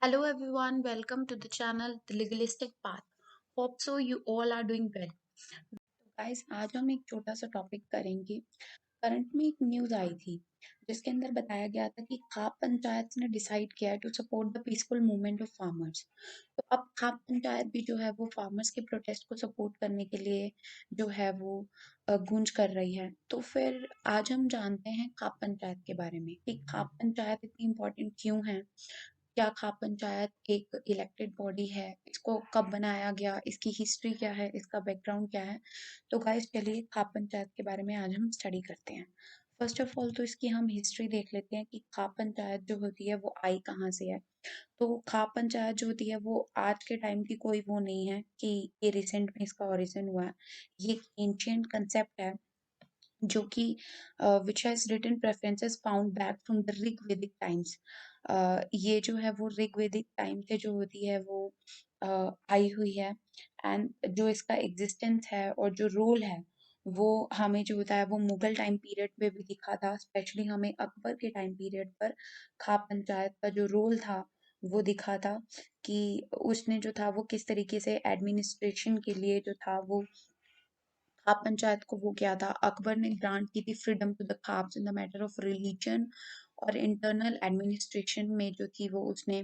Hello everyone, welcome to the channel The Legalistic Path. Hope so you all are doing well. Guys आज हम एक छोटा सा topic करेंगे। करंट में एक न्यूज आई थी जिसके अंदर बताया गया था कि खाप पंचायत ने डिसाइड किया है to support the peaceful movement of farmers. तो अब खाप पंचायत भी जो है वो फार्मर्स के प्रोटेस्ट को सपोर्ट करने के लिए जो है वो गूंज कर रही है। तो फिर आज हम जानते हैं खाप पंचायत के बारे में कि खाप पंचायत इतनी इम्पोर्टेंट क्यों है, क्या खाप पंचायत एक इलेक्टेड बॉडी है, इसको कब बनाया गया, इसकी हिस्ट्री क्या है, इसका बैकग्राउंड क्या है। तो गाइस चलिए खाप पंचायत के बारे में आज हम स्टडी करते हैं। फर्स्ट ऑफ ऑल तो इसकी हम हिस्ट्री देख लेते हैं कि खाप पंचायत जो होती है वो आई कहाँ से है। तो खाप पंचायत जो होती है वो आज के टाइम की कोई वो नहीं है कि ये रिसेंट में इसका ओरिजिन हुआ है। ये एक एंशियंट कंसेप्ट है जो कि which has written preferences found back from the Rigvedic times. ये जो है वो ऋग्वेदिक टाइम से जो होती है वो आई हुई है। एंड जो इसका एग्जिस्टेंस है और जो रोल है वो हमें जो होता है वो मुगल टाइम पीरियड में भी दिखा था। स्पेशली हमें अकबर के टाइम पीरियड पर खाप पंचायत का जो रोल था वो दिखा था कि उसने जो था वो किस तरीके से एडमिनिस्ट्रेशन के लिए जो था वो खाप पंचायत को वो किया था। अकबर ने ग्रांट की थी freedom to the khaps in the matter of religion और इंटरनल एडमिनिस्ट्रेशन में जो थी वो उसने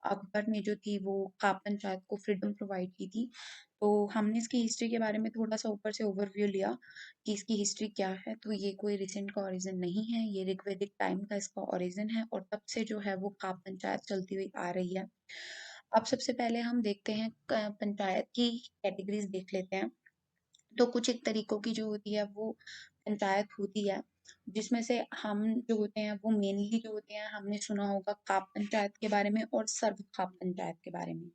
अकबर ने जो थी वो खाप पंचायत को फ्रीडम प्रोवाइड की थी। तो हमने इसकी हिस्ट्री के बारे में थोड़ा सा ऊपर से ओवरव्यू लिया कि इसकी हिस्ट्री क्या है। तो ये कोई रिसेंट का ओरिजिन नहीं है, ये ऋग्वेदिक टाइम का इसका ओरिजिन है और तब से जो है वो खाप पंचायत चलती हुई आ रही है। अब सबसे पहले हम देखते हैं पंचायत की कैटेगरीज देख लेते हैं। तो कुछ एक तरीकों की जो होती है वो पंचायत होती है, जिसमें से हम जो होते हैं वो मेनली जो होते हैं हमने सुना होगा खाप पंचायत के बारे में और सर्व खाप पंचायत के बारे में।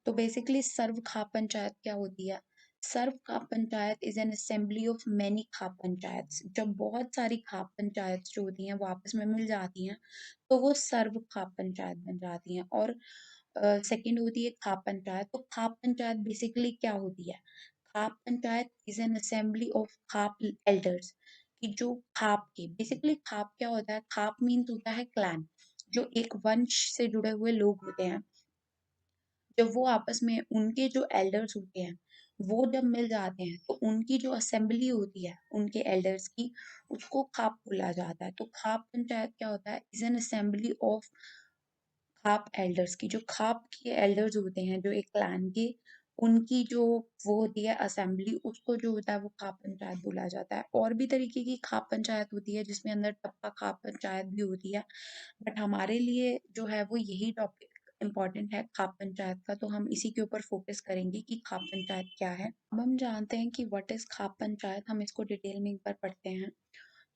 तो बेसिकली सर्व खाप पंचायत क्या होती है? Sarv khap panchayat is an assembly of many khap panchayat. जब बहुत सारी खाप पंचायत जो होती हैं वो आपस में मिल जाती हैं तो वो सर्व खाप पंचायत बन जाती हैं। और सेकंड होती है खाप पंचायत। तो खाप पंचायत बेसिकली क्या होती है? Khap panchayat is an assembly of khap elders. कि जो खाप के बेसिकली खाप क्या होता है? खाप मीन्स होता है क्लैन, जो एक वंश से जुड़े हुए लोग होते हैं। जब वो आपस में उनके जो एल्डर्स होते हैं वो जब मिल जाते हैं तो उनकी जो असेंबली होती है उनके एल्डर्स की, उसको खाप बोला जाता है। तो खाप पंचायत क्या होता है? Is an assembly of khap elders की। जो खाप के एल्डर्स होते हैं जो एक क्लैन के, उनकी जो वो होती है असेंबली, उसको जो होता है वो खाप पंचायत बोला जाता है। और भी तरीके की खाप पंचायत होती है जिसमें अंदर टप्पा खाप पंचायत भी होती है, बट हमारे लिए जो है वो यही टॉपिक इम्पोर्टेंट है खाप पंचायत का। तो हम इसी के ऊपर फोकस करेंगे कि खाप पंचायत क्या है। अब हम जानते हैं कि व्हाट इज खाप पंचायत, हम इसको डिटेल में एक बार पढ़ते हैं।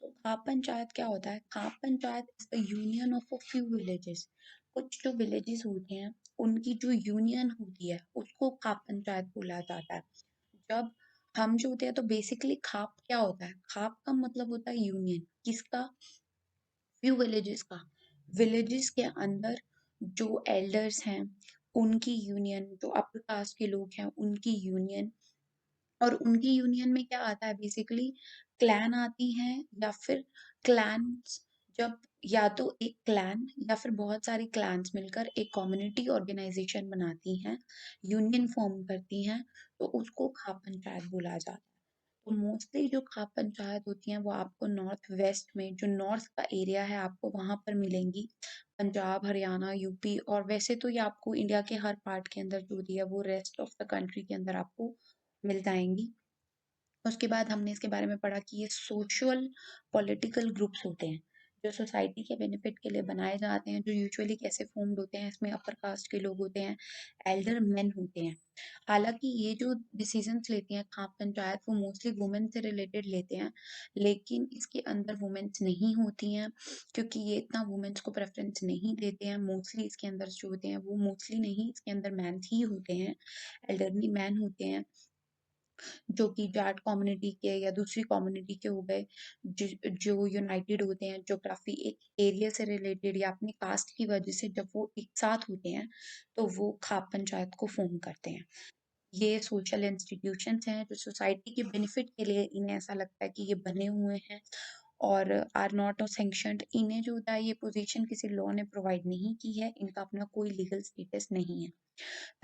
तो खाप पंचायत क्या होता है? Khap panchayat is the union of a few villages. कुछ जो विलेजेस होते हैं उनकी जो यूनियन होती है उसको खाप पंचायत बोला जाता है। जब हम जो होते हैं तो बेसिकली खाप क्या होता है? खाप का मतलब होता है यूनियन, किसका? फ्यू विलेजेस का। विलेजेस के अंदर जो एल्डर्स हैं उनकी यूनियन, जो अपर कास्ट के लोग हैं उनकी यूनियन। और उनकी यूनियन में क्या आता है? बेसिकली क्लैन आती हैं या फिर क्लैन्स। जब या तो एक क्लैन या फिर बहुत सारी क्लैन्स मिलकर एक कम्युनिटी ऑर्गेनाइजेशन बनाती हैं, यूनियन फॉर्म करती हैं, तो उसको खाप पंचायत बोला जाता है। तो मोस्टली जो खाप पंचायत होती हैं वो आपको नॉर्थ वेस्ट में, जो नॉर्थ का एरिया है आपको वहां पर मिलेंगी। पंजाब, हरियाणा, यूपी और वैसे तो ये आपको इंडिया के हर पार्ट के अंदर जो होती है वो रेस्ट ऑफ द कंट्री के अंदर आपको मिल जाएंगी। उसके बाद हमने इसके बारे में पढ़ा कि ये सोशल पॉलिटिकल ग्रुप्स होते हैं जो सोसाइटी के बेनिफिट के लिए बनाए जाते हैं, जो यूजुअली कैसे फॉर्म्ड होते हैं। इसमें अपर कास्ट के लोग होते हैं, एल्डर मेन होते हैं। हालांकि ये जो डिसीजंस लेती हैं खाप पंचायत वो मोस्टली वुमेन से रिलेटेड लेते हैं, लेकिन इसके अंदर वुमेन्स नहीं होती हैं क्योंकि ये इतना वुमेन्स को प्रेफरेंस नहीं देते हैं। मोस्टली इसके अंदर जो होते हैं वो मोस्टली नहीं, इसके अंदर मैन ही होते हैं, एल्डरली मैन होते हैं, जो कि जाट कम्युनिटी के या दूसरी कम्युनिटी के हो गए, जो यूनाइटेड होते हैं ज्योग्राफी एक एरिया से रिलेटेड या अपनी कास्ट की वजह से। जब वो एक साथ होते हैं तो वो खाप पंचायत को फॉर्म करते हैं। ये सोशल इंस्टीट्यूशंस हैं जो सोसाइटी के बेनिफिट के लिए इन्हें ऐसा लगता है कि ये बने हुए हैं और आर नॉट सैंक्शनड। इन्हें जो होता है ये पोजीशन किसी लॉ ने प्रोवाइड नहीं की है, इनका अपना कोई लीगल स्टेटस नहीं है।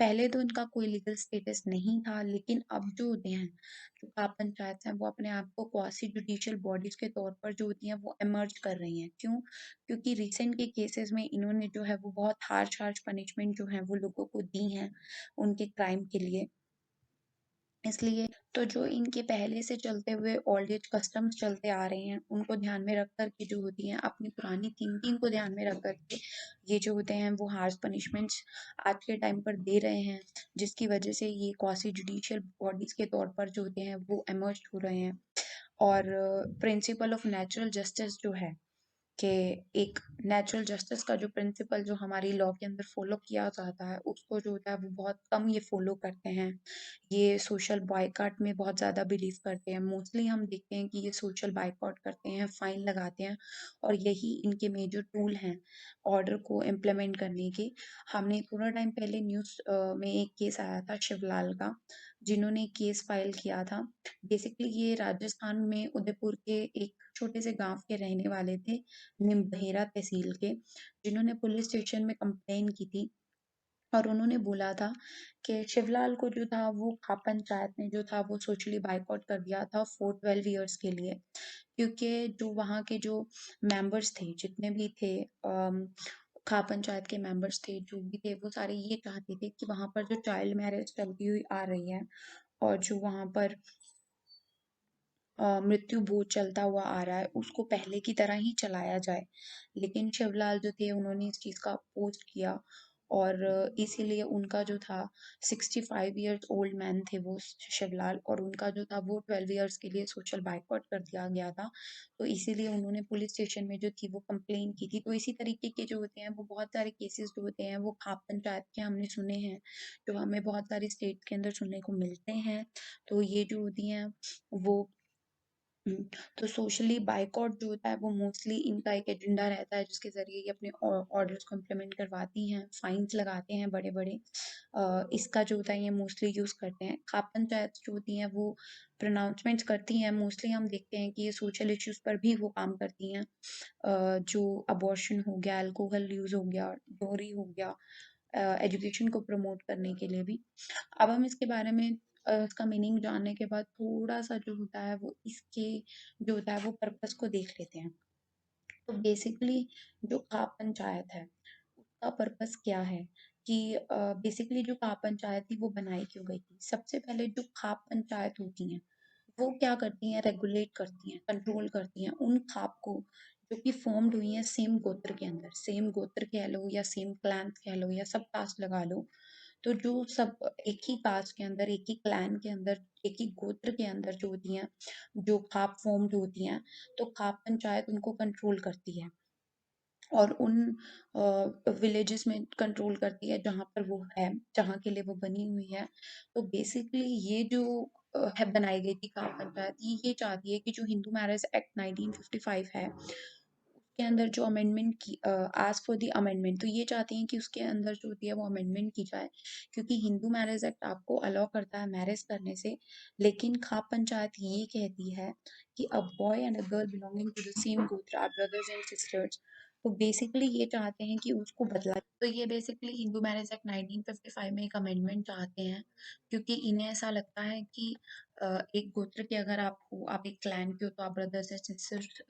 पहले तो इनका कोई लीगल स्टेटस नहीं था, लेकिन अब जो होते हैं जो खाप पंचायत हैं वो अपने आप को क्वासी जुडिशियल बॉडीज के तौर पर जो होती हैं वो इमर्ज कर रही हैं। क्यों? क्योंकि रिसेंट के केसेस में इन्होंने जो है वो बहुत हार्श हार्श पनिशमेंट जो है वो लोगों को दी हैं उनके क्राइम के लिए। इसलिए तो जो इनके पहले से चलते हुए ओल्ड एज कस्टम्स चलते आ रहे हैं उनको ध्यान में रख कर के जो होती हैं अपनी पुरानी थिंकिंग को ध्यान में रख कर के ये जो होते हैं वो हार्श पनिशमेंट्स आज के टाइम पर दे रहे हैं, जिसकी वजह से ये क्वासी जुडिशियल बॉडीज के तौर पर जो होते हैं वो एमर्ज हो रहे हैं। और प्रिंसिपल ऑफ नेचुरल जस्टिस जो है कि एक नेचुरल जस्टिस का जो प्रिंसिपल जो हमारी लॉ के अंदर फॉलो किया जाता है उसको जो होता है वो बहुत कम ये फॉलो करते हैं। ये सोशल बायकॉट में बहुत ज़्यादा बिलीव करते हैं। मोस्टली हम देखते हैं कि ये सोशल बायकॉट करते हैं, फाइन लगाते हैं और यही इनके मेजर टूल हैं ऑर्डर को इम्प्लीमेंट करने के। हमने थोड़ा टाइम पहले न्यूज़ में एक केस आया था शिवलाल का, जिन्होंने केस फाइल किया था। बेसिकली ये राजस्थान में उदयपुर के एक छोटे से गांव के रहने वाले थे, निम्बहेरा तहसील के, जिन्होंने पुलिस स्टेशन में कंप्लेन की थी और उन्होंने बोला था कि शिवलाल को जो था वो खाप पंचायत ने जो था वो सोशली बायकॉट कर दिया था फॉर 12 ईयर्स के लिए। क्योंकि जो वहाँ के जो मेंबर्स थे जितने भी थे खाप पंचायत के मेंबर्स थे जो भी थे वो सारे ये चाहते थे कि वहाँ पर जो चाइल्ड मैरिज चलती हुई आ रही है और जो वहाँ पर मृत्यु भोज चलता हुआ आ रहा है उसको पहले की तरह ही चलाया जाए। लेकिन शिवलाल जो थे उन्होंने इस चीज़ का अपोज किया और इसीलिए उनका जो था 65 इयर्स ओल्ड मैन थे वो शिवलाल, और उनका जो था वो 12 इयर्स के लिए सोशल बायकॉट कर दिया गया था। तो इसीलिए उन्होंने पुलिस स्टेशन में जो थी वो कंप्लेन की थी। तो इसी तरीके के जो होते हैं वो बहुत सारे केसेस जो होते हैं वो खाप पंचायत के हमने सुने हैं, जो हमें बहुत सारी स्टेट के अंदर सुनने को मिलते हैं। तो ये जो होती हैं वो हुँ, तो सोशली बायकॉट जो होता है वो मोस्टली इनका एक एजेंडा रहता है जिसके ज़रिए ये अपने ऑर्डर्स को इम्प्लीमेंट करवाती हैं, फाइन्स लगाते हैं बड़े-बड़े। इसका जो होता है ये मोस्टली यूज़ करते हैं। खाप पंचायत जो होती हैं वो प्रोनाउंसमेंट्स करती हैं, मोस्टली हम देखते हैं कि ये सोशल इश्यूज़ पर भी वो काम करती हैं। जो अबॉर्शन हो गया, अल्कोहल यूज़ हो गया, डोरी हो गया, एजुकेशन को प्रमोट करने के लिए भी। अब हम इसके बारे में इसका मीनिंग जानने के बाद थोड़ा-सा जो होता है वो इसके जो होता है वो पर्पस को देख लेते हैं। तो बेसिकली जो खाप पंचायत है, उसका पर्पस क्या है कि बेसिकली जो खाप पंचायत थी वो बनाई क्यों गई थी? सबसे पहले जो खाप पंचायत होती हैं, वो क्या करती हैं? रेगुलेट करती हैं, कंट्रोल करती हैं उन खाप को जो कि फॉर्म्ड हुई हैं सेम गोत्र के अंदर। सेम गोत्र कह लो या सेम क्लैन कह लो या सब कास्ट लगा लो। तो जो सब एक ही कास्ट के अंदर, एक ही क्लैन के अंदर, एक ही गोत्र के अंदर जो होती हैं, जो खाप फॉर्म्ड होती हैं, तो खाप पंचायत उनको कंट्रोल करती है और उन विलेजेस में कंट्रोल करती है जहाँ पर वो है, जहाँ के लिए वो बनी हुई है। तो बेसिकली ये जो है बनाई गई थी खाप पंचायत, ये चाहती है कि जो हिंदू मैरिज एक्ट 1955 है के अंदर जो अमेंडमेंट की आस्क फॉर द अमेंडमेंट, तो ये चाहती हैं कि उसके अंदर जो होती है वो अमेंडमेंट की जाए, क्योंकि हिंदू मैरिज एक्ट आपको अलाउ करता है मैरिज करने से, लेकिन खाप पंचायत ये कहती है कि a boy and a girl belonging to the same gotra are brothers and sisters. तो बेसिकली ये चाहते हैं कि उसको बदला, तो ये बेसिकली हिंदू मैरिज एक्ट 1955 में एक अमेंडमेंट चाहते हैं, क्योंकि इन्हें ऐसा लगता है कि एक गोत्र के अगर आप हो, आप एक क्लैन के हो तो आप ब्रदर्स एंड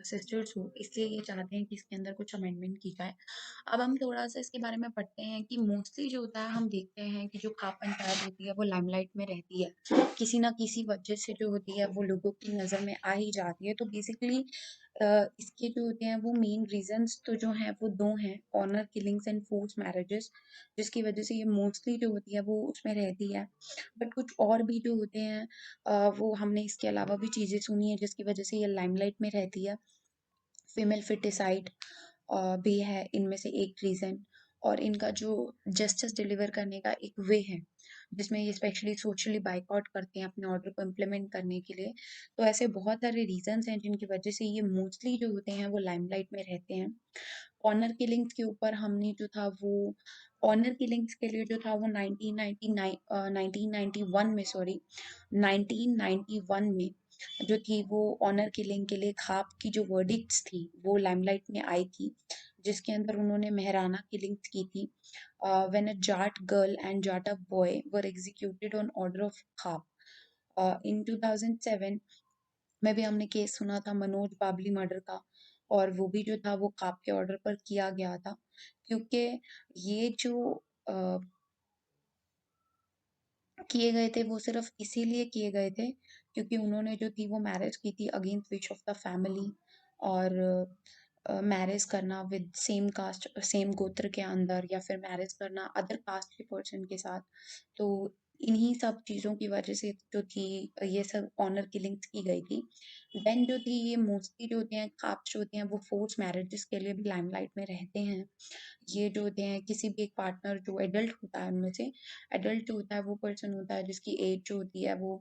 सिस्टर्स हो, इसलिए ये चाहते हैं कि इसके अंदर कुछ अमेंडमेंट की जाए। अब हम थोड़ा-सा इसके बारे में पढ़ते हैं कि मोस्टली जो होता है हम देखते हैं कि जो खाप पंचायत होती है वो लाइमलाइट में रहती है। किसी न किसी वजह से जो होती है वो लोगों की नज़र में आ ही जाती है। तो बेसिकली इसके जो होते हैं वो मेन रीज़न्स तो जो हैं वो 2 हैं, honour killings and forced marriages, जिसकी वजह से ये मोस्टली जो होती है वो उसमें रहती है। बट कुछ और भी जो होते हैं वो हमने इसके अलावा भी चीज़ें सुनी हैं जिसकी वजह से ये लाइमलाइट में रहती है। फीमेल फिटिसाइड भी है इनमें से एक रीज़न, और इनका जो जस्टिस डिलीवर करने का एक वे है, जिसमें ये स्पेशली सोशली बायकॉट करते हैं अपने ऑर्डर को इम्प्लीमेंट करने के लिए। तो ऐसे बहुत सारे रीज़न्स हैं जिनकी वजह से ये मोस्टली जो होते हैं वो लाइमलाइट में रहते हैं। ऑनर किलिंग्स के ऊपर हमने जो था वो ऑनर किलिंग्स के लिए जो था वो 1991 में 1991 में जो थी वो ऑनर किलिंग के लिए खाप की जो वर्डिक्ट्स थी वो लाइमलाइट में आई थी, जिसके अंदर उन्होंने मेहराना किलिंग्स की थी। When a Jat girl and Jat boy were executed on order of khap. In 2007 में भी हमने केस सुना था मनोज बाबली मर्डर का, और वो भी जो था वो खाप के ऑर्डर पर किया गया था, क्योंकि ये जो अ, किए गए थे वो सिर्फ इसीलिए किए गए थे क्योंकि उन्होंने जो थी वो मैरिज की थी against wish of the family, और मैरिज करना विद सेम कास्ट सेम गोत्र के अंदर, या फिर मैरिज करना अदर कास्ट के पर्सन के साथ। तो इन्हीं सब चीज़ों की वजह से जो थी ये सब ऑनर किलिंग्स की गई थी। देन जो थी ये मोस्टली जो होते हैं कास्ट जो होते हैं वो फोर्स मैरिजेस के लिए भी लाइमलाइट में रहते हैं। ये जो होते हैं किसी भी एक पार्टनर जो एडल्ट होता है उनमें से, एडल्ट जो होता है वो पर्सन होता है जिसकी एज जो होती है वो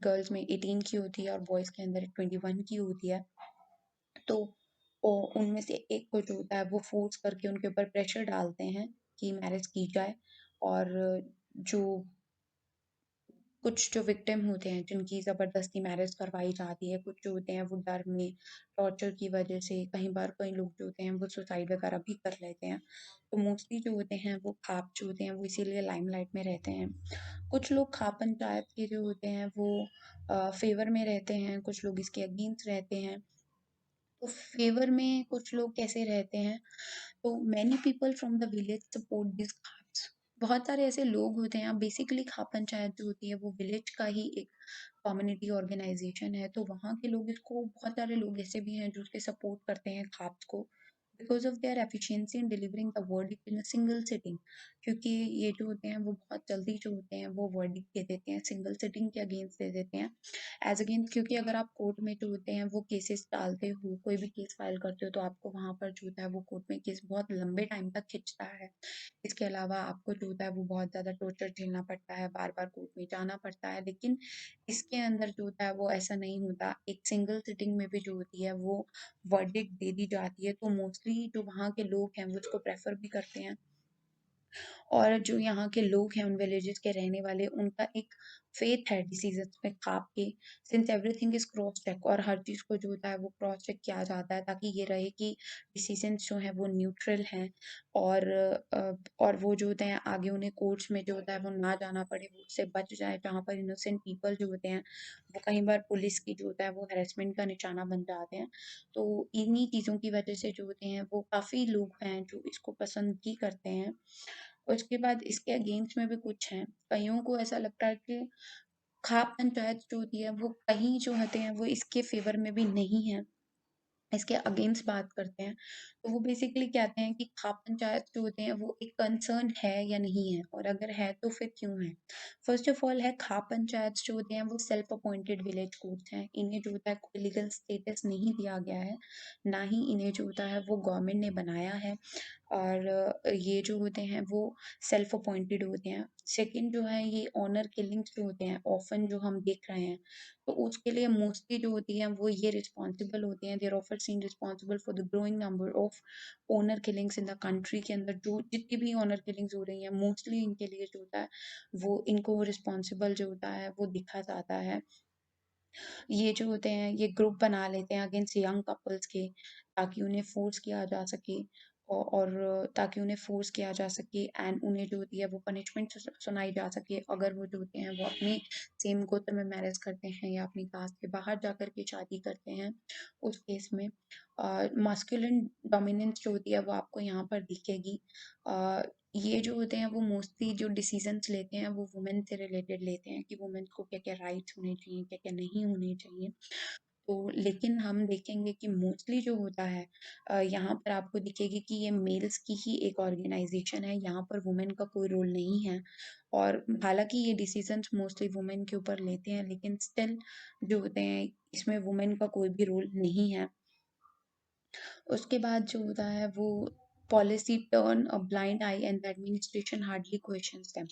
गर्ल्स में 18 की होती है और बॉयज़ के अंदर 21 की होती है। तो उनमें से एक को जो होता है वो फोर्स करके उनके ऊपर प्रेशर डालते हैं कि मैरिज की जाए। और जो कुछ जो विक्टिम होते हैं जिनकी ज़बरदस्ती मैरिज करवाई जाती है, कुछ जो होते हैं वो डर में, टॉर्चर की वजह से, कई लोग जो होते हैं वो सुसाइड वगैरह भी कर लेते हैं। तो मोस्टली जो होते हैं वो खाप जो होते हैं वो इसीलिए लाइमलाइट में रहते हैं। कुछ लोग खाप पंचायत के जो होते हैं वो फेवर में रहते हैं, कुछ लोग इसके अगेंस्ट रहते हैं। तो फेवर में कुछ लोग कैसे रहते हैं, तो many people from the village support this khaps. बहुत सारे ऐसे लोग होते हैं, बेसिकली खाप पंचायत जो होती है वो विलेज का ही एक कम्युनिटी ऑर्गेनाइजेशन है, तो वहाँ के लोग इसको, बहुत सारे लोग ऐसे भी हैं जो उसके सपोर्ट करते हैं खाप्स को, because of their efficiency in delivering the verdict in a single sitting. क्योंकि ये जो होते हैं वो बहुत जल्दी जो होते हैं वो वर्डिक्ट दे देते हैं, सिंगल सिटिंग के अगेंस्ट दे देते हैं एज अगेंस्ट। क्योंकि अगर आप कोर्ट में जो होते हैं वो केसेस डालते हो, कोई भी केस फाइल करते हो, तो आपको वहाँ पर जो होता है वो कोर्ट में केस बहुत लंबे टाइम तक खिंचता है। इसके अलावा आपको जो होता है वो बहुत ज़्यादा टॉर्चर झेलना पड़ता है, बार-बार कोर्ट में जाना पड़ता है। लेकिन इसके अंदर जो होता है वो ऐसा नहीं होता। एक सिंगल सिटिंग में भी जो होती है वो वर्डिक्ट दे दी जाती है। तो मोस्टली जो वहाँ के लोग हैं वो इसको प्रेफ़र भी करते हैं। और जो यहाँ के लोग हैं उन विलेजेस के रहने वाले, उनका एक फेथ है डिसीजंस में खाप के, since everything is cross check, और हर चीज़ को जो होता है वो क्रॉस चेक किया जाता है ताकि ये रहे कि डिसीजंस जो हैं वो न्यूट्रल हैं। और और वो जो होते हैं आगे उन्हें कोर्ट्स में जो होता है वो ना जाना पड़े, वो उससे बच जाए, जहाँ पर इनोसेंट पीपल जो होते हैं वो कई बार पुलिस की जो होता है वो हैरेसमेंट का निशाना बन जाते हैं। तो इन्हीं चीज़ों की वजह से जो होते हैं वो काफ़ी लोग हैं जो इसको पसंद भी करते हैं। उसके बाद इसके अगेंस्ट में भी कुछ हैं। कइयों को ऐसा लगता है कि खाप पंचायत जो होती है वो कहीं जो होते हैं वो इसके फ़ेवर में भी नहीं है, इसके अगेंस्ट बात करते हैं। तो वो बेसिकली कहते हैं कि खाप पंचायत जो होते हैं वो एक कंसर्न है या नहीं है, और अगर है तो फिर क्यों है? फर्स्ट ऑफ ऑल है, खाप पंचायत जो होते हैं वो सेल्फ अपॉइंटेड विलेज कोर्ट्स हैं। इन्हें जो होता है कोई लीगल स्टेटस नहीं दिया गया है, ना ही इन्हें जो होता है वो गवर्नमेंट ने बनाया है। और ये जो होते हैं वो सेल्फ अपॉइंटेड होते हैं। सेकंड जो है, ये ऑनर किलिंग्स जो होते हैं ऑफ़न जो हम देख रहे हैं, तो उसके लिए मोस्टली जो होती हैं वो ये रिस्पॉन्सिबल होते हैं, they are often seen responsible for the growing number of honour killings in the country के अंदर। जो जितनी भी ऑनर किलिंग्स हो रही हैं मोस्टली इनके लिए जो होता है वो इनको रिस्पॉन्सिबल जो होता है वो दिखा जाता है। ये जो होते हैं ये ग्रुप बना लेते हैं अगेंस्ट यंग कपल्स के, ताकि उन्हें फोर्स किया जा सके, और ताकि उन्हें फोर्स किया जा सके एंड उन्हें जो होती है वो पनिशमेंट सुनाई जा सके अगर वो जो होते हैं वो अपनी सेम गोत्र में मैरिज करते हैं या अपनी कास्ट के बाहर जाकर के शादी करते हैं। उस केस में मास्कुलिन डोमिनेंस जो होती है वो आपको यहाँ पर दिखेगी। अ, ये जो होते हैं वो मोस्टली जो डिसीजंस लेते हैं वो वुमेन से रिलेटेड लेते हैं कि वुमेन को क्या-क्या राइट्स होने चाहिए, क्या-क्या नहीं होने चाहिए। तो लेकिन हम देखेंगे कि मोस्टली जो होता है यहाँ पर आपको दिखेगी कि ये मेल्स की ही एक ऑर्गेनाइजेशन है, यहाँ पर वुमेन का कोई रोल नहीं है। और हालाँकि ये डिसीजंस मोस्टली वुमेन के ऊपर लेते हैं, लेकिन स्टिल जो होते हैं इसमें वुमेन का कोई भी रोल नहीं है। उसके बाद जो होता है वो policy turn a blind I and the administration hardly questions them.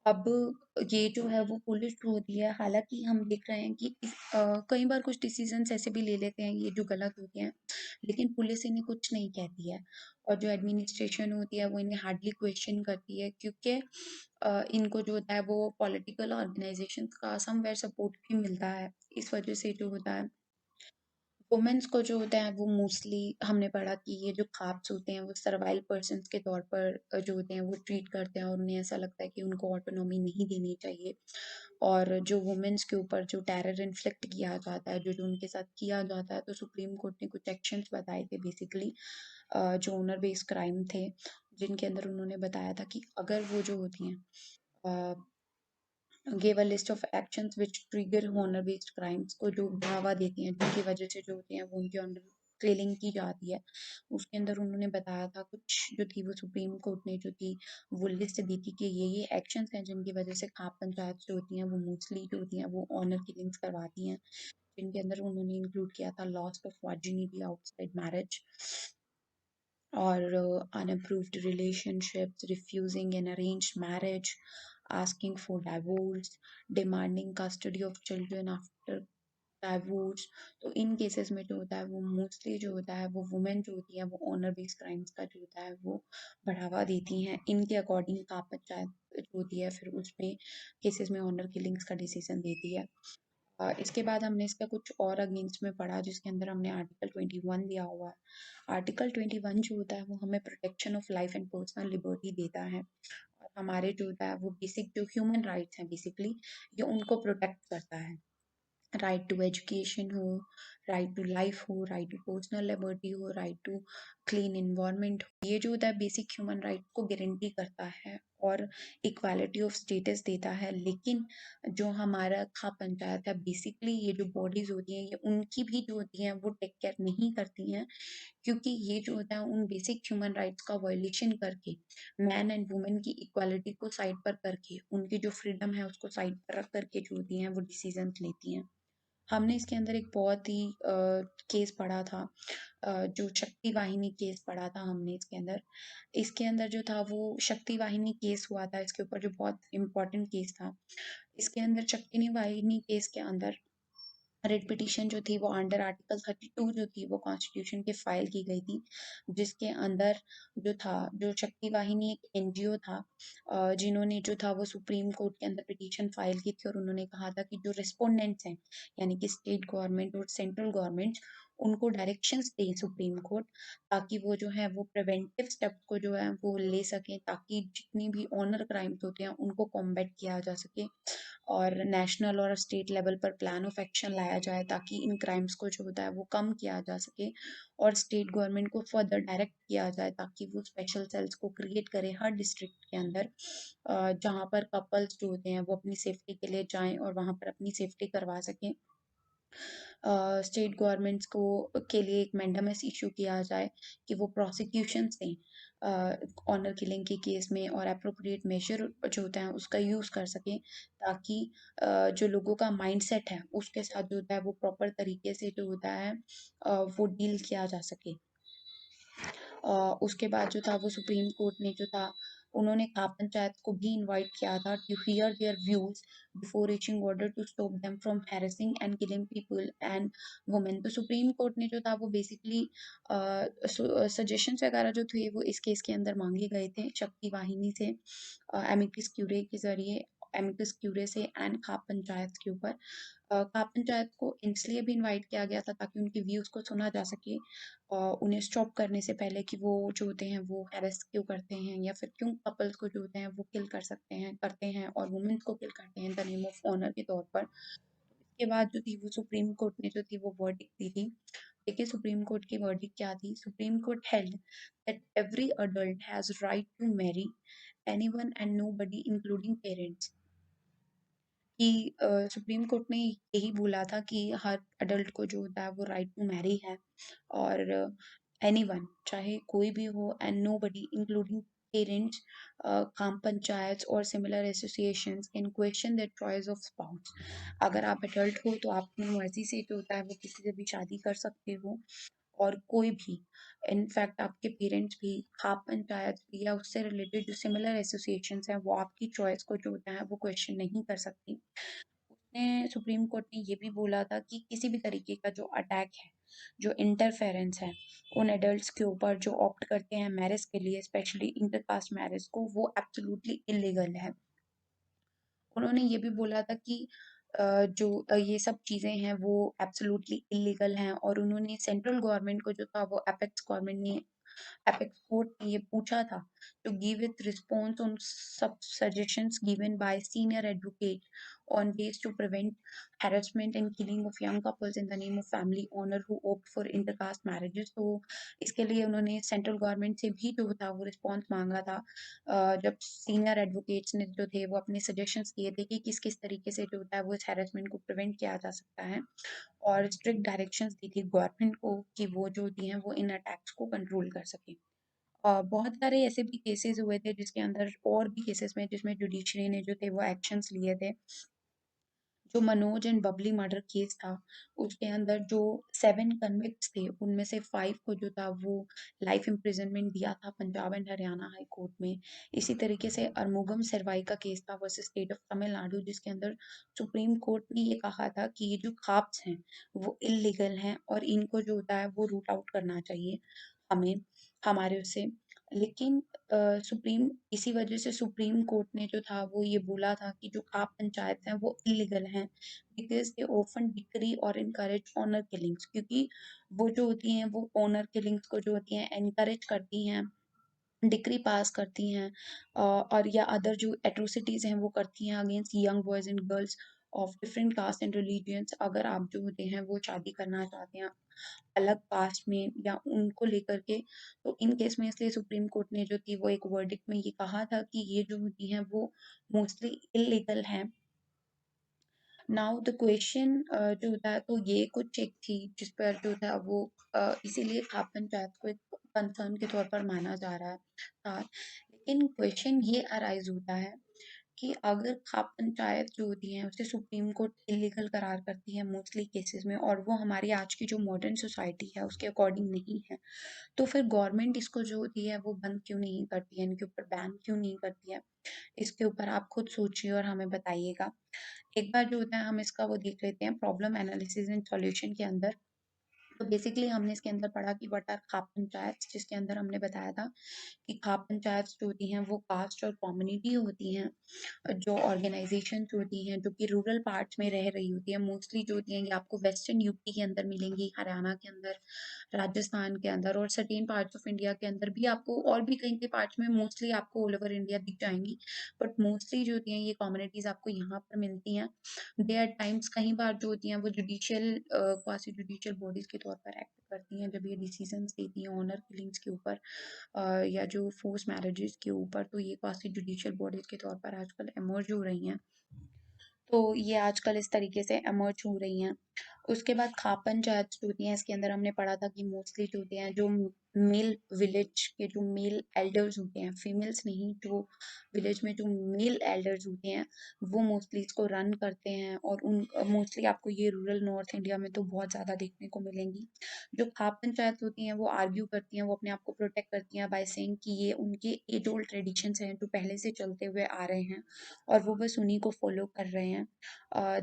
अब ये जो है वो पुलिस होती है, हालाँकि हम देख रहे हैं कि कई बार कुछ डिसीज़न्स ऐसे भी ले लेते हैं ये जो गलत होते हैं, लेकिन पुलिस इन्हें कुछ नहीं कहती है। और जो एडमिनिस्ट्रेशन होती है वो इन्हें हार्डली क्वेश्चन करती है, क्योंकि इनको जो होता है वो पॉलिटिकल ऑर्गेनाइजेशंस का समवेयर सपोर्ट भी मिलता है। इस वजह से जो होता है वुमेन्स को जो होता है वो मोस्टली हमने पढ़ा कि ये जो ख्वाब्स होते हैं वो सर्वाइल पर्सन्स के तौर पर जो होते हैं वो ट्रीट करते हैं, और उन्हें ऐसा लगता है कि उनको ऑटोनॉमी नहीं देनी चाहिए। और जो वुमेन्स के ऊपर जो टेरर इन्फ्लिक्ट किया जाता है, जो उनके साथ किया जाता है, तो सुप्रीम कोर्ट ने कुछ एक्शंस बताए थे बेसिकली, जो ओनर बेस्ड क्राइम थे, जिनके अंदर उन्होंने बताया था कि अगर वो जो होती हैं gave a list of actions which trigger honor based crimes को जो बढ़ावा देती हैं, जिनकी वजह से जो होती हैं वो उनके अंडर क्लियरिंग की जाती है। उसके अंदर उन्होंने बताया था कुछ जो थी वो सुप्रीम कोर्ट ने जो थी वो लिस्ट दी थी कि ये एक्शंस हैं जिनकी वजह से खाप पंचायत जो होती हैं वो मोस्टली जो होती हैं वो ऑनर किलिंग्स करवाती हैं, जिनके अंदर उन्होंने इंक्लूड किया था loss of virginity outside marriage, or unapproved relationships, refusing an arranged marriage, asking for divorce, demanding custody of children after divorce। तो इन केसेस में जो होता है वो मोस्टली जो होता है वो वुमेन जो होती है वो ऑनर बेस्ड क्राइम्स का जो होता है वो बढ़ावा देती हैं। इनके अकॉर्डिंग का पंचायत जो होती है फिर उसमें केसेस में ऑनर किलिंग्स का डिसीजन देती है। इसके बाद हमने इसका कुछ और अगेंस्ट में पढ़ा, जिसके अंदर हमने आर्टिकल 21 दिया हुआ है। आर्टिकल 21 जो होता है वो हमें protection of life and personal liberty देता है, और हमारे जो होता है वो बेसिक जो ह्यूमन राइट्स हैं बेसिकली ये उनको प्रोटेक्ट करता है। राइट टू एजुकेशन हो, राइट टू लाइफ हो, राइट टू पर्सनल लिबर्टी हो, राइट टू क्लीन इन्वायरमेंट हो, ये जो होता है बेसिक ह्यूमन राइट को गारंटी करता है और इक्वालिटी ऑफ स्टेटस देता है। लेकिन जो हमारा खा पंचायत है बेसिकली ये जो बॉडीज होती हैं ये उनकी भी जो होती हैं वो टेक केयर नहीं करती हैं, क्योंकि ये जो होता है उन बेसिक ह्यूमन राइट्स का वायलेशन करके मैन एंड वुमेन की इक्वालिटी को साइड पर करके उनकी जो फ्रीडम है उसको साइड पर रख करके जो होती हैं वो डिसीजन लेती हैं। हमने इसके अंदर एक बहुत ही केस पढ़ा था, जो शक्ति वाहिनी केस पढ़ा था हमने इसके अंदर। इसके अंदर जो था वो शक्ति वाहिनी केस हुआ था, इसके ऊपर जो बहुत इम्पोर्टेंट केस था। इसके अंदर शक्ति वाहिनी केस के अंदर रेड पिटीशन जो थी वो अंडर आर्टिकल 32 जो थी वो कॉन्स्टिट्यूशन के फाइल की गई थी, जिसके अंदर जो था जो शक्ति वाहिनी एक एनजीओ था, जिन्होंने जो था वो सुप्रीम कोर्ट के अंदर पिटीशन फाइल की थी, और उन्होंने कहा था कि जो रिस्पोंडेंट्स हैं यानी कि स्टेट गवर्नमेंट और सेंट्रल गवर्नमेंट उनको डायरेक्शंस दें सुप्रीम कोर्ट, ताकि वो जो है वो प्रिवेंटिव स्टेप्स को जो है वो ले सकें, ताकि जितनी भी ऑनर क्राइम्स होते हैं उनको कॉम्बैट किया जा सके, और नेशनल और स्टेट लेवल पर प्लान ऑफ एक्शन लाया जाए ताकि इन क्राइम्स को जो होता है वो कम किया जा सके, और स्टेट गवर्नमेंट को फर्दर डायरेक्ट किया जाए ताकि वो स्पेशल सेल्स को क्रिएट करे हर डिस्ट्रिक्ट के अंदर, जहाँ पर कपल्स जो होते हैं वो अपनी सेफ्टी के लिए जाएं और वहाँ पर अपनी सेफ्टी करवा सकें। स्टेट गवर्नमेंट्स को के लिए एक मैंडेमस इशू किया जाए कि वो प्रोसिक्यूशन दें ऑनर किलिंग के केस में, और अप्रोप्रिएट मेजर जो होता है उसका यूज़ कर सकें, ताकि जो लोगों का माइंडसेट है उसके साथ जो होता है वो प्रॉपर तरीके से जो होता है वो डील किया जा सके। उसके बाद जो था वो सुप्रीम कोर्ट ने जो था उन्होंने खाप पंचायत को भी इनवाइट किया था to hear their views before reaching order to stop them from harassing and killing people and women. तो सुप्रीम कोर्ट ने जो था वो बेसिकली सजेशंस वगैरह जो थे वो इस केस के अंदर मांगे गए थे शक्ति वाहिनी से, एमिकस क्यूरे के जरिए, एमिकस क्यूरे से एंड खाप पंचायत के ऊपर। खाप पंचायत को इसलिए भी इनवाइट किया गया था ताकि उनके व्यूज को सुना जा सके, उन्हें स्टॉप करने से पहले कि वो जो होते हैं वो हैरेस क्यों करते हैं, या फिर क्यों कपल्स को जो होते हैं वो किल कर सकते हैं करते हैं और वुमेन्स को किल करते हैं द नेम ऑफ ऑनर के तौर पर। इसके बाद जो थी वो सुप्रीम कोर्ट ने जो थी वो वर्डिक्ट दी थी। देखिए सुप्रीम कोर्ट की वर्डिक्ट क्या थी। Supreme Court held that every adult has right to marry anyone and nobody including parents, कि सुप्रीम कोर्ट ने यही बोला था कि हर अडल्ट को जो होता है वो राइट टू मैरी है, और एनीवन चाहे कोई भी हो एंड नोबडी इंक्लूडिंग पेरेंट्स, ग्राम पंचायत और similar associations can question the choice of spouse. अगर आप अडल्ट हो तो आप अपनी मर्जी से जो होता है वो किसी से भी शादी कर सकते हो, और कोई भी, इनफैक्ट आपके पेरेंट्स भी, खाप पंचायत भी या उससे रिलेटेड जो सिमिलर एसोसिएशंस हैं वो आपकी चॉइस को जो होता है वो क्वेश्चन नहीं कर सकती। उसने सुप्रीम कोर्ट ने ये भी बोला था कि किसी भी तरीके का जो अटैक है, जो इंटरफेरेंस है उन एडल्ट्स के ऊपर जो ऑप्ट करते हैं मैरिज के लिए, स्पेशली इंटरकास्ट मैरिज को, वो एब्सोल्युटली इलीगल है। उन्होंने ये भी बोला था कि जो ये सब चीज़ें हैं वो एब्सोल्युटली इलीगल हैं, और उन्होंने सेंट्रल गवर्नमेंट को जो था वो एपेक्स कोर्ट ने ये पूछा था to give it response on suggestions given by senior advocate on ways to prevent harassment and killing of young couples in the name of family honor who opt for intercaste marriages। तो इसके लिए उन्होंने central government से भी जो था वो response मांगा था। जब सीनियर एडवोकेट्स ने जो थे वो अपने सजेशंस दिए थे कि किस किस तरीके से जो होता है वो इस हैरेसमेंट को प्रिवेंट किया जा सकता है, और स्ट्रिक्ट डायरेक्शंस दी थी गवर्नमेंट को कि वो जो होती हैं वो इन अटैक्स को कंट्रोल कर सके। बहुत सारे ऐसे भी केसेस हुए थे जिसके अंदर, और भी केसेस में जिसमें जुडिशरी ने जो थे वो एक्शंस लिए थे। जो Manoj and Babli murder case था उसके अंदर जो 7 कन्विक्ट्स थे उनमें से 5 को जो था वो लाइफ इम्प्रिजनमेंट दिया था Punjab and Haryana high court में। इसी तरीके से अरमुगम सरवाई का केस था वर्सेस स्टेट ऑफ तमिलनाडु, जिसके अंदर सुप्रीम कोर्ट ने ये कहा था कि ये जो खाप्स हैं वो इलीगल हैं और इनको जो होता है वो रूट आउट करना चाहिए हमें, हमारे उससे। लेकिन सुप्रीम इसी वजह से सुप्रीम कोर्ट ने जो था वो ये बोला था कि जो खाप पंचायत हैं वो इलीगल हैं बिकॉज दे ऑफन डिक्री और इनकरेज ऑनर किलिंग्स, क्योंकि वो जो होती हैं वो ऑनर किलिंग्स को जो होती हैं एनकरेज करती हैं, डिक्री पास करती हैं, और या अदर जो एट्रोसिटीज हैं वो करती हैं against young boys and girls of different caste and religions. अगर आप जो होते हैं वो शादी करना चाहते हैं अलग कास्ट में या उनको लेकर के, तो इन केस में इसलिए सुप्रीम कोर्ट ने जो थी वो एक वर्डिक्ट में ये कहा था कि ये जो होती हैं वो मोस्टली इलीगल हैं। नाउ द क्वेश्चन जो होता है, तो ये कुछ एक थी जिस पर जो था वो इसीलिए खाप पंचायत को एक कंसर्न के तौर पर माना जा रहा था। लेकिन क्वेश्चन ये अराइज होता है कि अगर खाप पंचायत जो होती है उसे सुप्रीम कोर्ट इलीगल करार करती है मोस्टली केसेस में, और वो हमारी आज की जो मॉडर्न सोसाइटी है उसके अकॉर्डिंग नहीं है, तो फिर गवर्नमेंट इसको जो होती है वो बंद क्यों नहीं करती है, इनके ऊपर बैन क्यों नहीं करती है? इसके ऊपर आप खुद सोचिए और हमें बताइएगा। एक बार जो होता है हम इसका वो देख लेते हैं प्रॉब्लम एनालिसिस एंड सॉल्यूशन के अंदर। तो बेसिकली हमने इसके अंदर पढ़ा कि व्हाट आर खाप पंचायत, जिसके अंदर हमने बताया था कि खाप पंचायत जो होती हैं वो कास्ट और कम्युनिटी होती हैं, जो ऑर्गेनाइजेशन होती हैं जो कि रूरल पार्ट्स में रह रही होती है, मोस्टली जो होती हैं ये आपको वेस्टर्न यूपी के अंदर मिलेंगी, हरियाणा के अंदर, राजस्थान के अंदर, और सर्टेन पार्ट्स ऑफ इंडिया के अंदर भी आपको, और भी कहीं के पार्ट्स में मोस्टली आपको ऑल ओवर इंडिया दिख जाएंगी। बट मोस्टली जो होती हैं ये कम्युनिटीज आपको यहाँ पर मिलती हैं। दे आर टाइम्स कई बार जो होती हैं वो जुडिशियल क्वासी जुडिशियल बॉडीज के तौर पर एक्ट करती हैं जब ये डिसीजंस देती हैं ऑनर किलिंग्स के ऊपर, या जो फोर्स मैरिजेस के ऊपर, तो ये क्वासी जुडिशियल बॉडीज के तौर पर आजकल इमर्ज हो रही हैं। तो ये आजकल इस तरीके से इमर्ज हो रही हैं। उसके बाद खाप पंचायत जो होती हैं इसके अंदर हमने पढ़ा था कि मोस्टली जो होते हैं जो मेल विलेज के जो मेल एल्डर्स होते हैं, फीमेल्स नहीं, जो विलेज में जो मेल एल्डर्स होते हैं वो मोस्टली इसको रन करते हैं, और उन मोस्टली आपको ये रूरल नॉर्थ इंडिया में तो बहुत ज़्यादा देखने को मिलेंगी। जो खाप पंचायत होती हैं वो आर्ग्यू करती हैं, वो अपने आप को प्रोटेक्ट करती हैं बाय सेइंग कि ये उनके एज ओल्ड ट्रेडिशंस हैं जो पहले से चलते हुए आ रहे हैं और वो बस उन्हीं को फॉलो कर रहे हैं।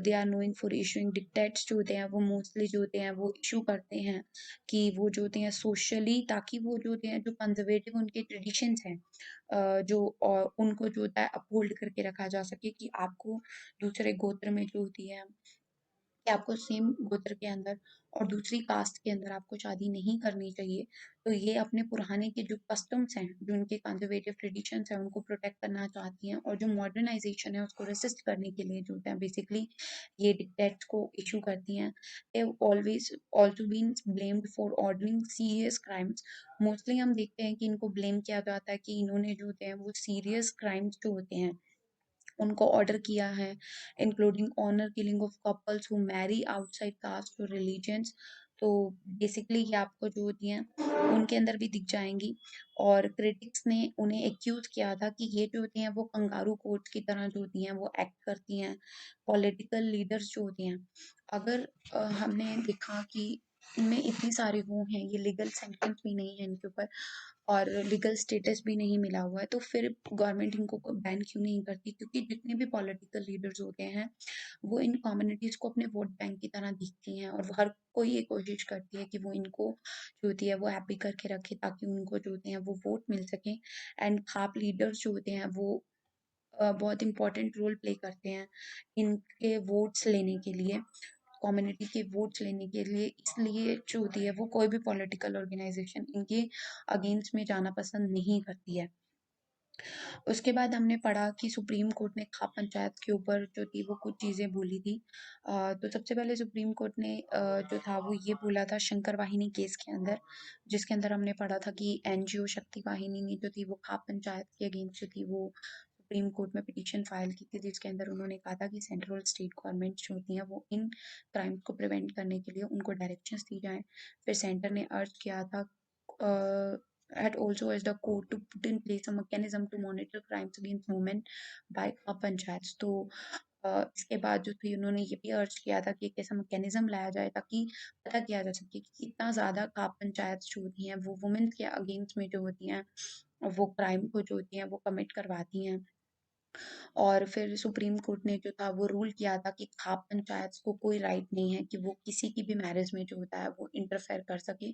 They are knowing for issuing dictates जो होते हैं वो मोस्टली जो होते हैं वो इशू करते हैं कि वो जो होते हैं सोशली, ताकि वो जो होते हैं जो कंजर्वेटिव उनके ट्रेडिशंस हैं, जो उनको जो होता है अपहोल्ड करके रखा जा सके, कि आपको दूसरे गोत्र में जो होती है कि आपको सेम गोत्र के अंदर और दूसरी कास्ट के अंदर आपको शादी नहीं करनी चाहिए। तो ये अपने पुराने के जो कस्टम्स हैं, जो उनके कंजर्वेटिव ट्रेडिशंस हैं, उनको प्रोटेक्ट करना चाहती हैं, और जो मॉडर्नाइजेशन है उसको रेसिस्ट करने के लिए जो होता है बेसिकली ये डिक्टेट्स को इशू करती हैं। They always also been blamed for ordering serious crimes. Mostly हम देखते हैं कि इनको ब्लेम किया जाता है कि इन्होंने जो होते हैं वो सीरियस क्राइम्स जो होते हैं उनको ऑर्डर किया है, including honour killing of couples who marry outside caste और रिलीजन्स। तो बेसिकली ये आपको जो होती हैं उनके अंदर भी दिख जाएंगी, और क्रिटिक्स ने उन्हें एक्यूज किया था कि ये जो होती हैं वो कंगारू कोर्ट की तरह जो होती हैं वो एक्ट करती हैं। पॉलिटिकल लीडर्स जो होती हैं, अगर हमने देखा कि इनमें इतनी सारे वो हैं, ये लीगल सेंटेंस भी नहीं है इनके ऊपर और लीगल स्टेटस भी नहीं मिला हुआ है, तो फिर गवर्नमेंट इनको बैन क्यों नहीं करती? क्योंकि जितने भी पॉलिटिकल लीडर्स होते हैं वो इन कम्युनिटीज को अपने वोट बैंक की तरह दिखती हैं, और हर कोई ये कोशिश करती है कि वो इनको जो होती है वो हैप्पी करके रखे, ताकि उनको जो होते हैं वो वोट मिल सके। एंड खाप लीडर्स जो होते हैं वो बहुत इंपॉर्टेंट रोल प्ले करते हैं इनके वोट्स लेने के लिए, कम्युनिटी के वोट्स लेने के लिए। इसलिए जो होती है वो कोई भी पॉलिटिकल ऑर्गेनाइजेशन इनके अगेंस्ट में जाना पसंद नहीं करती है। उसके बाद हमने पढ़ा कि सुप्रीम कोर्ट ने खाप पंचायत के ऊपर जो थी वो कुछ चीज़ें बोली थी। तो सबसे पहले सुप्रीम कोर्ट ने जो था वो ये बोला था शंकर वाहिनी केस के अंदर, जिसके अंदर हमने पढ़ा था कि एनजीओ शक्ति वाहिनी ने जो थी वो खाप पंचायत के अगेंस्ट जो थी वो सुप्रीम कोर्ट में पिटीशन फाइल की थी, जिसके अंदर उन्होंने कहा था कि सेंट्रल स्टेट गवर्नमेंट जो होती हैं वो इन क्राइम्स को प्रिवेंट करने के लिए उनको डायरेक्शंस दी जाएं। फिर सेंटर ने अर्ज किया था had also urged the court to put in place a mechanism to monitor crimes against women by panchayat. तो इसके बाद जो थी उन्होंने ये भी अर्ज किया था कि एक ऐसा मैकेनिज्म लाया जाए ताकि पता किया जा सके कि कितना ज़्यादा खाप पंचायत जो होती हैं वो वुमेन के अगेंस्ट में जो होती हैं वो क्राइम को जो होती हैं वो कमिट करवाती हैं। और फिर सुप्रीम कोर्ट ने जो था वो रूल किया था कि खाप पंचायत को कोई राइट नहीं है कि वो किसी की भी मैरिज में जो होता है वो इंटरफेयर कर सके।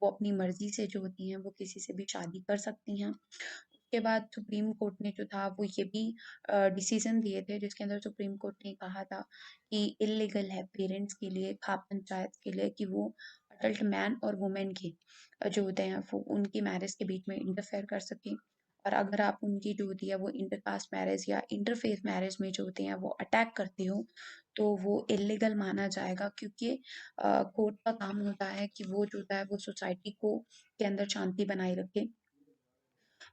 वो अपनी मर्जी से जो होती हैं वो किसी से भी शादी कर सकती हैं। उसके बाद सुप्रीम कोर्ट ने जो था वो ये भी डिसीजन दिए थे, जिसके अंदर सुप्रीम कोर्ट ने कहा था कि इलीगल है पेरेंट्स के लिए, खाप पंचायत के लिए, कि वो अडल्ट मैन और वुमेन के जो होते हैं वो उनकी मैरिज के बीच में इंटरफेयर कर सके। और अगर आप उनकी जो होती है वो इंटरकास्ट मैरिज या इंटरफेथ मैरिज में जो होते हैं वो अटैक करते हो तो वो इलीगल माना जाएगा, क्योंकि कोर्ट का काम होता है कि वो जो होता है वो सोसाइटी को के अंदर शांति बनाए रखे।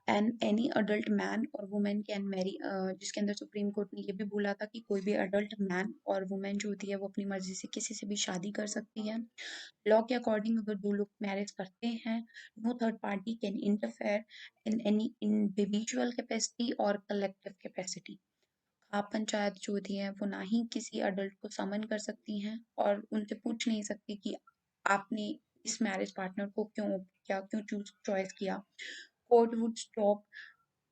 एंड एनी अडल्ट मैन और वुमेन कैन मैरी, जिसके अंदर सुप्रीम कोर्ट ने ये भी बोला था कि कोई भी अडल्ट मैन और वुमेन जो होती है वो अपनी मर्जी से किसी से भी शादी कर सकती है। लॉ के अकॉर्डिंग अगर दो लोग मैरिज करते हैं, no third party can interfere in any individual capacity और कलेक्टिव कैपेसिटी। खाप पंचायत जो होती है वो ना ही किसी अडल्ट को समन कर सकती हैं और उनसे पूछ नहीं सकती कि आपने इस मैरिज पार्टनर को क्यों क्या क्यों चूज चॉइस किया। Court would stop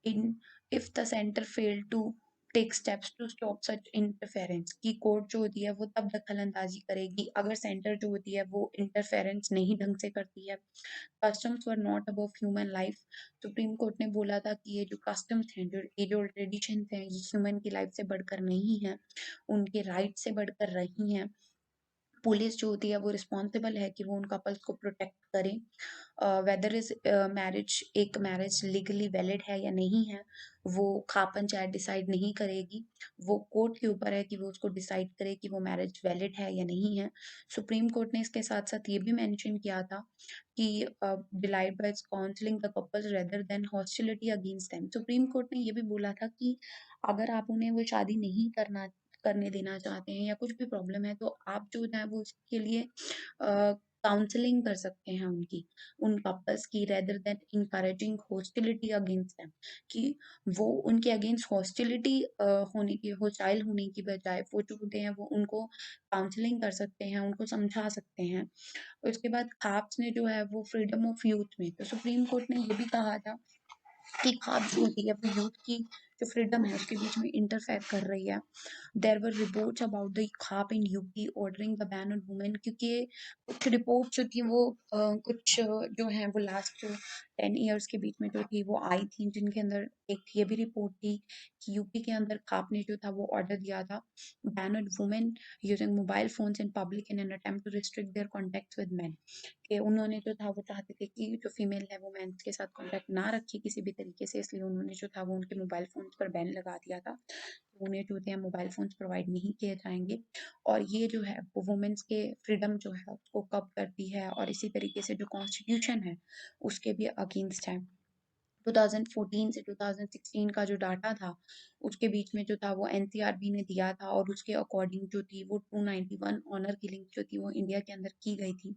in if the center failed to take steps to stop such interference, कि कोर्ट जो होती है वो तब दखल अंदाजी करेगी अगर सेंटर जो होती है वो इंटरफेरेंस नहीं ढंग से करती है। Customs were not above human life. Supreme Court ने बोला था कि ये जो कस्टम्स हैं, जो एज ओल्ड ट्रेडिशन हैं, ये ह्यूमन की लाइफ से बढ़कर नहीं है, उनके राइट से बढ़कर रही हैं। पुलिस जो होती है वो रिस्पॉन्सिबल है कि वो उन कपल्स को प्रोटेक्ट करें। वेदर इज मैरिज एक मैरिज लीगली वैलिड है या नहीं है वो खाप पंचायत डिसाइड नहीं करेगी, वो कोर्ट के ऊपर है कि वो उसको डिसाइड करे कि वो मैरिज वैलिड है या नहीं है। सुप्रीम कोर्ट ने इसके साथ साथ ये भी मेंशन किया था कि delayed by counselling the couples rather than hostility against them. Supreme Court ने ये भी बोला था कि अगर आप उन्हें वो शादी नहीं करने देना चाहते हैं या कुछ भी प्रॉब्लम है तो आप जो है वो उसके लिए काउंसलिंग कर सकते हैं उनकी, उन कपल्स की, rather than encouraging hostility against them, कि वो उनके अगेंस्ट हॉस्टिलिटी होने की होस्टाइल होने की बजाय वो जो होते हैं वो उनको काउंसलिंग कर सकते हैं, उनको समझा सकते हैं। उसके बाद खाप्स ने जो है वो फ्रीडम ऑफ यूथ में, तो सुप्रीम कोर्ट ने ये भी कहा था कि खाप जो होती है वो यूथ की जो फ्रीडम है उसके बीच में इंटरफेयर कर रही है। There were reports about the khap in UP ordering the ban on women, क्योंकि कुछ रिपोर्ट्स जो थी वो कुछ जो है वो लास्ट 10 ईयर्स के बीच में जो थी वो आई थी, जिनके अंदर एक ये भी रिपोर्ट थी कि यूपी के अंदर खाप ने जो था वो ऑर्डर दिया था ban on women using mobile phones in public in an attempt to restrict their contact with men, कि उन्होंने जो था वो चाहते थे कि जो फीमेल है वो मेंस के साथ कांटेक्ट ना रखे किसी भी तरीके से, इसलिए उन्होंने जो था वो उनके मोबाइल फोन्स पर बैन लगा दिया था। तो उन्हें जो है मोबाइल फोन्स प्रोवाइड नहीं किए जाएंगे। और ये जो है वो वुमेन्स के फ्रीडम जो है उसको कब करती है और इसी तरीके से जो कॉन्स्टिट्यूशन है उसके भी अगेंस्ट है। 2014 से 2016 का जो डाटा था उसके बीच में जो था वो एनसीआरबी ने दिया था और उसके अकॉर्डिंग जो थी वो 291 ऑनर किलिंग जो थी वो इंडिया के अंदर की गई थी।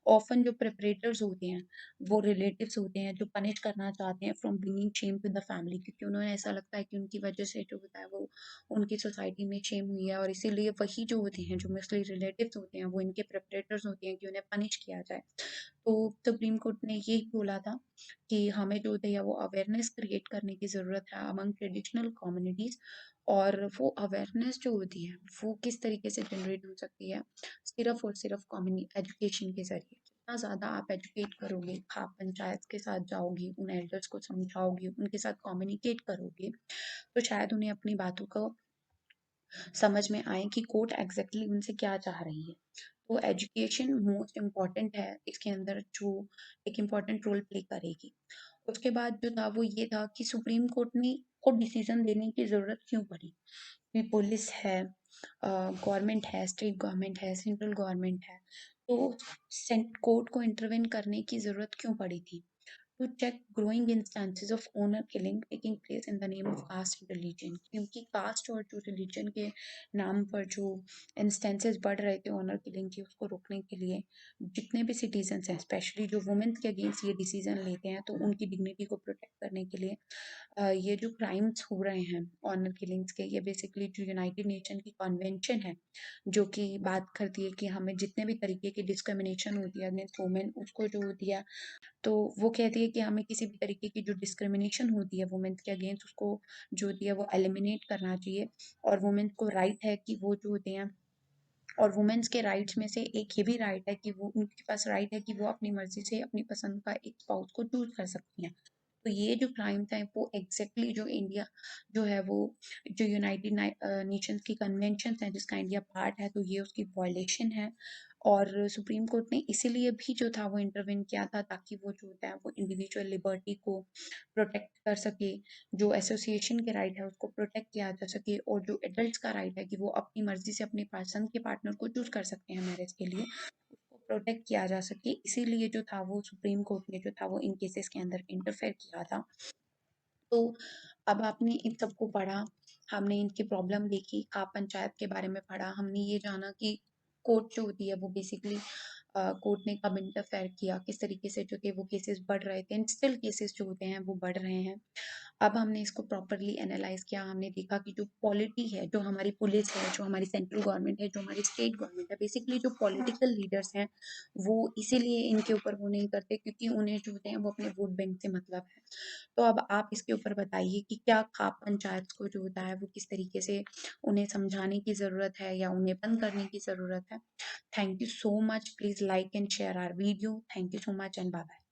ऑफन जो प्रिपरेटर्स होते हैं वो रिलेटिव्स होते हैं जो पनिश करना चाहते हैं from bringing shame to the family, क्योंकि उन्हें ऐसा लगता है कि उनकी वजह से जो होता है वो उनकी सोसाइटी में शेम हुई है, और इसीलिए वही जो होते हैं जो मोस्टली रिलेटिव्स होते हैं वो इनके प्रिपरेटर्स होते हैं कि उन्हें पनिश किया जाए। तो सुप्रीम कोर्ट ने यही बोला था कि हमें जो है वो अवेयरनेस क्रिएट करने की ज़रूरत है अमंग ट्रेडिशनल कम्युनिटीज़, और वो अवेयरनेस जो होती है वो किस तरीके से जनरेट हो सकती है, सिर्फ और सिर्फ कम्युनिटी एजुकेशन के ज़रिए। जितना ज़्यादा आप एजुकेट करोगे, आप पंचायत के साथ जाओगी, उन एल्डर्स को समझाओगी, उनके साथ कम्युनिकेट करोगे, तो शायद उन्हें अपनी बातों को समझ में आए कि कोर्ट एग्जैक्टली उनसे क्या चाह रही है। तो एजुकेशन मोस्ट इम्पॉर्टेंट है, इसके अंदर जो एक इम्पॉर्टेंट रोल प्ले करेगी। उसके बाद जो था वो ये था कि सुप्रीम कोर्ट ने को डिसीजन देने की ज़रूरत क्यों पड़ी, कि पुलिस है, गवर्नमेंट है, स्टेट गवर्नमेंट है, सेंट्रल गवर्नमेंट है, तो कोर्ट को इंटरवेन करने की ज़रूरत क्यों पड़ी थी। To check growing instances of honor killing taking place in the name of caste and religion, क्योंकि कास्ट और जो रिलीजन के नाम पर जो इंस्टेंसेस बढ़ रहे थे ऑनर किलिंग की, उसको रोकने के लिए जितने भी सिटीजन्स हैं, स्पेशली जो वुमेन्स के अगेंस्ट ये डिसीजन लेते हैं, तो उनकी डिग्निटी को प्रोटेक्ट करने के लिए ये जो क्राइम्स हो रहे हैं ऑनर किलिंग्स के, ये बेसिकली जो यूनाइटेड नेशन की कॉन्वेंशन है जो कि बात करती है कि हमें जितने भी तरीके की डिस्क्रिमिनेशन होती है अगेंस्ट वुमेन, उसको जो होती है, तो वो कहती है कि हमें किसी भी तरीके की जो डिस्क्रिमिनेशन होती है वुमेन्स के अगेंस्ट, उसको जो होती है वो एलिमिनेट करना चाहिए, और वुमेन्स को राइट है कि वो जो होते हैं, और वुमेन्स के राइट्स में से एक ये भी राइट है कि वो उनके पास राइट है कि वो अपनी मर्जी से अपनी पसंद का एक स्पाउस को चूज कर सकती हैं। तो ये जो क्राइम्स हैं वो एग्जैक्टली जो इंडिया जो है वो जो यूनाइटेड नेशंस की कन्वेंशन है जिसका इंडिया पार्ट है, तो ये उसकी वॉयलेशन है। और सुप्रीम कोर्ट ने इसीलिए भी जो था वो इंटरवेन किया था ताकि वो जो होता है वो इंडिविजुअल लिबर्टी को प्रोटेक्ट कर सके, जो एसोसिएशन के राइट है उसको प्रोटेक्ट किया जा सके, और जो एडल्ट्स का राइट है कि वो अपनी मर्जी से अपने पसंद के पार्टनर को चूज कर सकते हैं मैरिज के लिए, उसको प्रोटेक्ट किया जा सके। इसीलिए जो था वो सुप्रीम कोर्ट ने जो था वो इन केसेस के अंदर इंटरफेयर किया था। तो अब आपने इन सबको पढ़ा, हमने इनकी प्रॉब्लम देखी, आप पंचायत के बारे में पढ़ा, हमने ये जाना कि कोर्ट जो होती है वो बेसिकली कोर्ट ने कब इंटरफेयर किया, किस तरीके से जो थे वो केसेस बढ़ रहे थे, एंड स्टिल केसेस जो होते हैं वो बढ़ रहे हैं। अब हमने इसको प्रॉपरली एनालाइज किया, हमने देखा कि जो पॉलिटी है, जो हमारी पुलिस है, जो हमारी सेंट्रल गवर्नमेंट है, जो हमारी स्टेट गवर्नमेंट है, बेसिकली जो पॉलिटिकल लीडर्स हैं वो इसीलिए इनके ऊपर वो नहीं करते क्योंकि उन्हें जो होते हैं वो अपने वोट बैंक से मतलब है। तो अब आप इसके ऊपर बताइए कि क्या खाप पंचायत को जो होता है वो किस तरीके से उन्हें समझाने की ज़रूरत है या उन्हें बंद करने की ज़रूरत है। Thank you so much, please like and share our video. Thank you so much and bye bye.